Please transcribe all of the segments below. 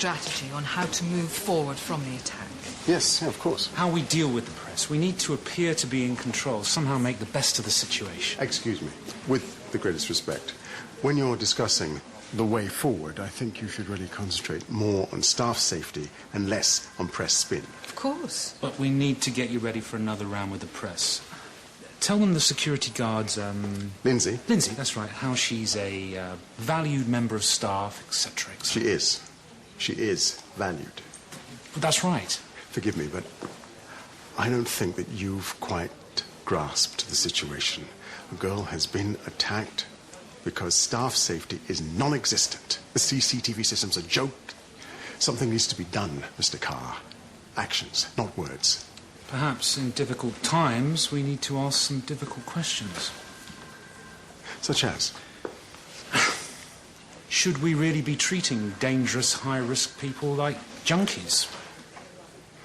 strategy on how to move forward from the attack? Yes, yeah, of course. How we deal with the press. We need to appear to be in control, somehow make the best of the situation. Excuse me, with the greatest respect. When you're discussing the way forward, I think you should really concentrate more on staff safety and less on press spin. Of course. But we need to get you ready for another round with the press. Tell them the security guards, Lindsay? Lindsay, that's right, how she's a valued member of staff, etc., etc. She is. She is valued. That's right. Forgive me, but I don't think that you've quite grasped the situation. A girl has been attacked because staff safety is non-existent. The CCTV system's a joke. Something needs to be done, Mr. Carr. Actions, not words. Perhaps in difficult times we need to ask some difficult questions. Such as? Should we really be treating dangerous, high-risk people like junkies?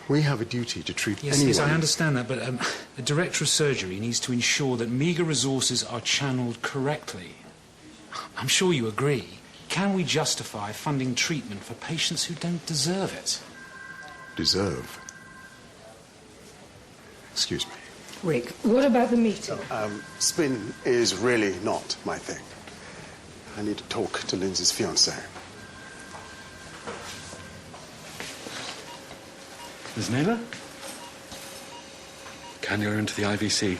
We have a duty to treat anyone... Yes, I understand that, but a director of surgery needs to ensure that meagre resources are channeled correctly. I'm sure you agree. Can we justify funding treatment for patients who don't deserve it? Deserve? Excuse me. Rick, what about the meeting? Spin is really not my thing. I need to talk to Lindsay's fiancé. Ms. Naylor? Cannula into the IVC.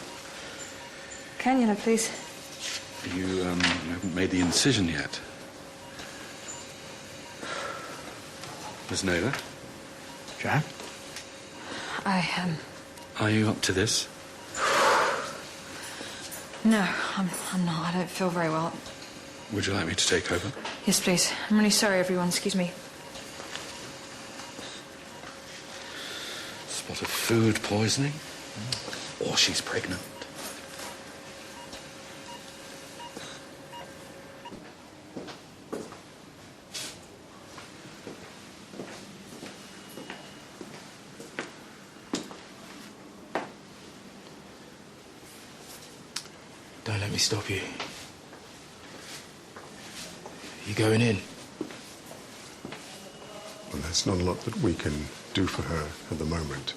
Cannula, please. You haven't made the incision yet. Ms. Naylor? Jack? I am. Are you up to this? No, I'm not. I don't feel very well. Would you like me to take over? Yes, please. I'm really sorry, everyone. Excuse me. Spot of food poisoning? Or she's pregnant. Don't let me stop you. You going in? Well, there's not a lot that we can do for her at the moment.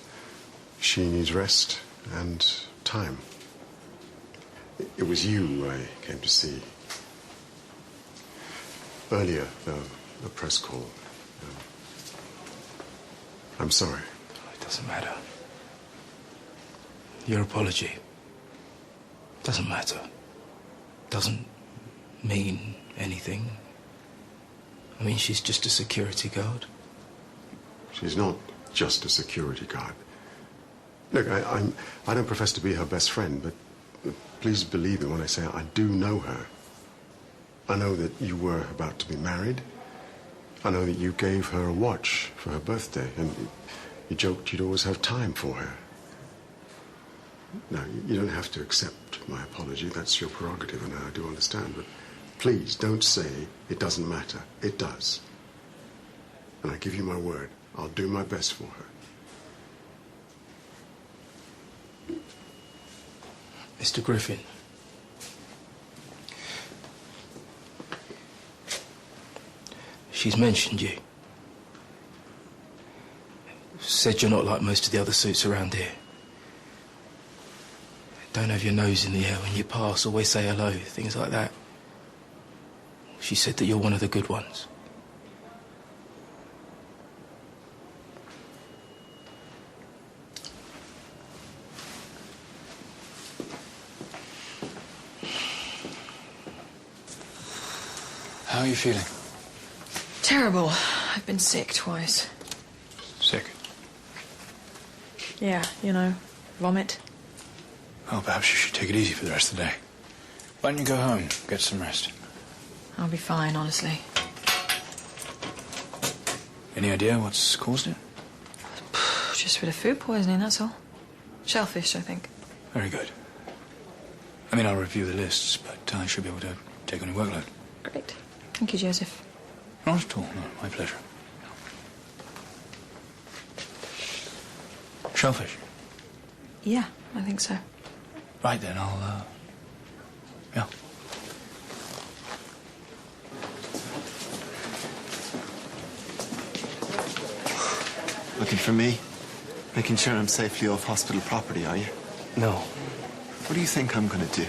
She needs rest and time. It was you I came to see. Earlier, the press call. I'm sorry. It doesn't matter. Your apology doesn't matter. Doesn't mean anything. I mean, she's just a security guard. She's not just a security guard. Look, I don't profess to be her best friend, but please believe me when I say I do know her. I know that you were about to be married. I know that you gave her a watch for her birthday, and you joked you'd always have time for her. Now, you don't have to accept my apology. That's your prerogative, and I do understand, but please don't say it doesn't matter. It does. And I give you my word, I'll do my best for her. Mr. Griffin. She's mentioned you. Said you're not like most of the other suits around here. Don't have your nose in the air when you pass, always say hello, things like that. She said that you're one of the good ones. How are you feeling? Terrible. I've been sick twice. Sick? Yeah, you know, vomit. Well, perhaps you should take it easy for the rest of the day. Why don't you go home, get some rest? I'll be fine, honestly. Any idea what's caused it? Just a bit of food poisoning, that's all. Shellfish, I think. Very good. I mean, I'll review the lists, but I should be able to take on your workload. Great. Thank you, Joseph. Not at all, no, my pleasure. Shellfish? Yeah, I think so. Right then, I'll, yeah. Looking for me? Making sure I'm safely off hospital property, are you? No, What do you think I'm going to do?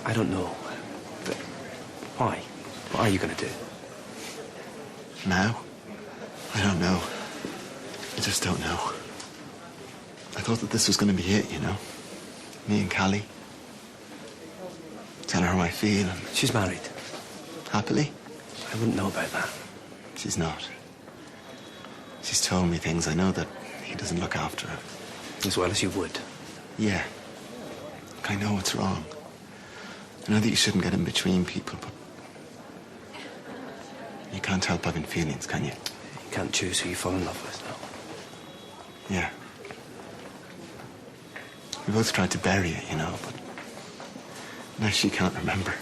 I don't know. But why? What are you going to do? Now? I don't know. I just don't know. I thought that this was going to be it, you know? Me and Callie. Tell her how I feel and She's married. happily. I wouldn't know about that. She's not. She's told me things. I know that he doesn't look after her. As well as you would. Yeah. Look, I know what's wrong. I know that you shouldn't get in between people, but you can't help having feelings, can you? You can't choose who you fall in love with, no. Yeah. We both tried to bury it, you know, but now she can't remember.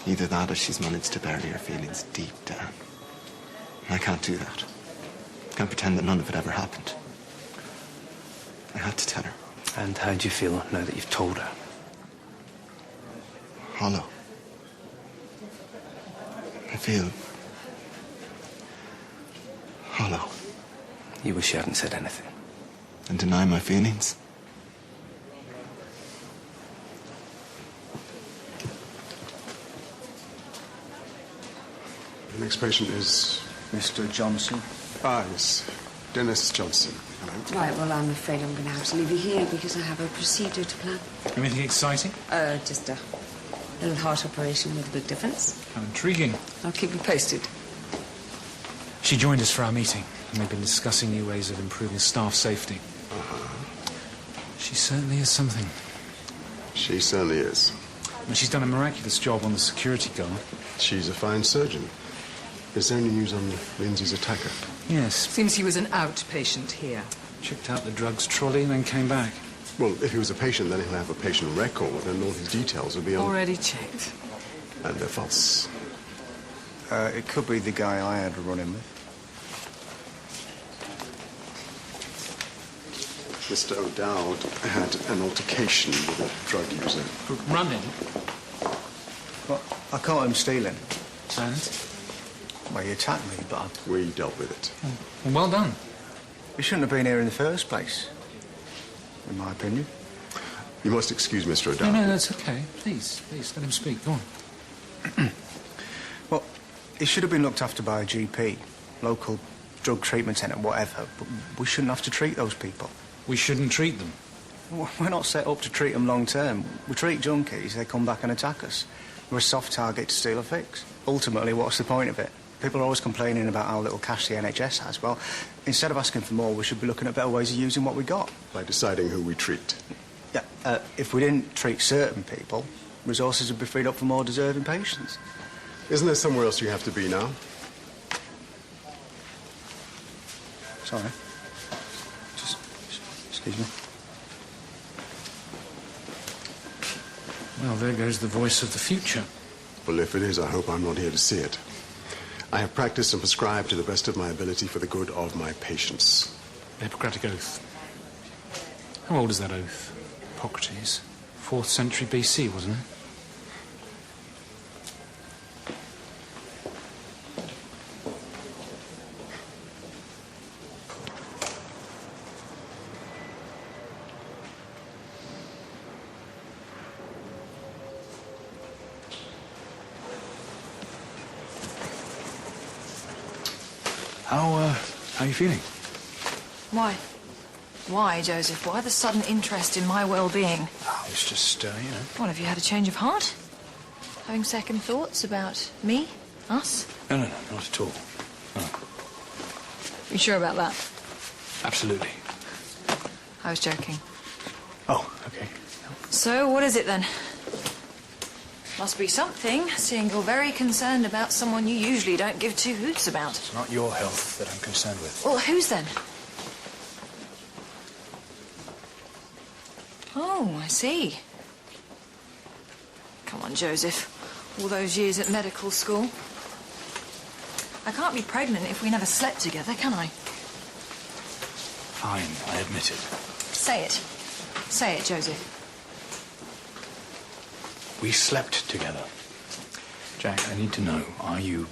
Either that or she's managed to bury her feelings deep down. And I can't do that. Can't pretend that none of it ever happened. I had to tell her. And how do you feel now that you've told her? Hollow. I feel hollow. You wish you hadn't said anything. And deny my feelings. The next patient is... Mr. Johnson. Ah, yes. Dennis Johnson. Hello. Right, well, I'm afraid I'm going to have to leave you here because I have a procedure to plan. Anything exciting? Just a little heart operation with a big difference. How intriguing. I'll keep you posted. She joined us for our meeting, and we've been discussing new ways of improving staff safety. She certainly is something. She certainly is. And she's done a miraculous job on the security guard. She's a fine surgeon. Is there any news on Lindsay's attacker? Yes. Seems he was an outpatient here. Checked out the drugs trolley and then came back. Well, if he was a patient, then he'll have a patient record, and all his details will be on... Already checked. And they're false. It could be the guy I had a run-in with. Mr. O'Dowd had an altercation with a drug user. Running? Well, I caught him stealing. And? Well, he attacked me, but We dealt with it. Well done. he shouldn't have been here in the first place, in my opinion. You must excuse Mr. O'Dowd. No, that's okay. Please, let him speak. Go on. Well, he should have been looked after by a GP, local drug treatment centre, whatever, but we shouldn't have to treat those people. We shouldn't treat them. We're not set up to treat them long term. We treat junkies, they come back and attack us. We're a soft target to steal a fix. Ultimately, what's the point of it? People are always complaining about how little cash the NHS has. Well, instead of asking for more, we should be looking at better ways of using what we got. By deciding who we treat. Yeah, if we didn't treat certain people, resources would be freed up for more deserving patients. Isn't there somewhere else you have to be now? Sorry. Just, excuse me. Well, there goes the voice of the future. Well, if it is, I hope I'm not here to see it. I have practiced and prescribed to the best of my ability for the good of my patients. The Hippocratic Oath. How old is that oath? Hippocrates. 4th century BC, wasn't it? How are you feeling? Why? Why, Joseph? Why the sudden interest in my well-being? Oh, it's just, you know. What, have you had a change of heart? Having second thoughts about me? Us? No, not at all. No, You sure about that? absolutely. I was joking. Oh, okay. So, what is it then? Must be something, seeing you're very concerned about someone you usually don't give two hoots about. It's not your health that I'm concerned with. Well, whose then? Oh, I see. Come on, Joseph. All those years at medical school. I can't be pregnant if we never slept together, can I? Fine, I admit it. Say it. Say it, Joseph. We slept together. Jack, I need to know, are you